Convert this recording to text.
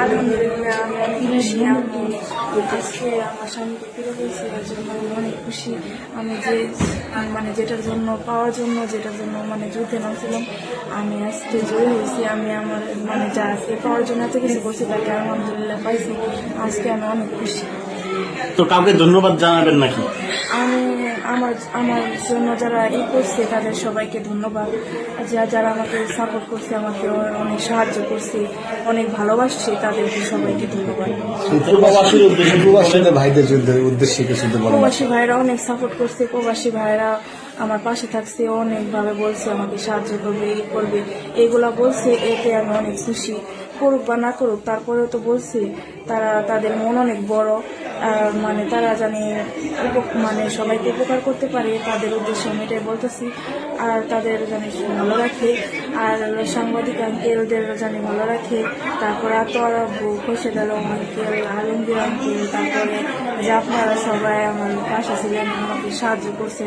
আলহামদুলিল্লাহ আমি অনেক খুশি। আমি আজকে আমার স্বামীকে ফিরে পেয়েছি, এর জন্য আমি অনেক খুশি। আমি যেটার জন্য পাওয়ার জন্য যেটার জন্য যুদ্ধে নামছিলাম, আমি আজকে জয়ী হয়েছি। আমি আমার যা আজকে পাওয়ার জন্য এত কিছু করছি তাকে আলহামদুলিল্লাহ পাইছি। আজকে আমি অনেক খুশি। তো কাউকে ধন্যবাদ জানাবেন নাকি? আমি আমার আমার জন্য যারা করছে তাদের সবাইকে ধন্যবাদ। যারা আমাকে সাপোর্ট করছে, আমাকে অনেক সাহায্য করছে, অনেক ভালোবাসছে, তাদেরকে সবাইকে ধন্যবাদ। ভাইদের উদ্দেশ্যে কিছু বলেন। প্রবাসী ভাইরা অনেক সাপোর্ট করছে, প্রবাসী ভাইরা আমার পাশে থাকছে, অনেকভাবে বলছে আমাকে সাহায্য করবে, এই করবে, এগুলা বলছে। এতে আমি অনেক খুশি। করুক বা না করুক, তারপরেও তো বলছে। তাদের মন অনেক বড়। তারা জানে সবাইকে উপকার করতে পারে, তাদের উদ্দেশ্যে আমি এটাই বলতেছি। আর তাদের জানি ভালো রাখে, আর সাংবাদিক আঙ্কেলদের জানি ভালো রাখে। তারপরে আতোয়ারা আব্বু, খোরশেদ আলম আঙ্কেল, আলমগীর আঙ্কেল, তারপরে যে আপনারা সবাই আমার পাশে ছিলেন, আমাকে সাহায্য করছেন।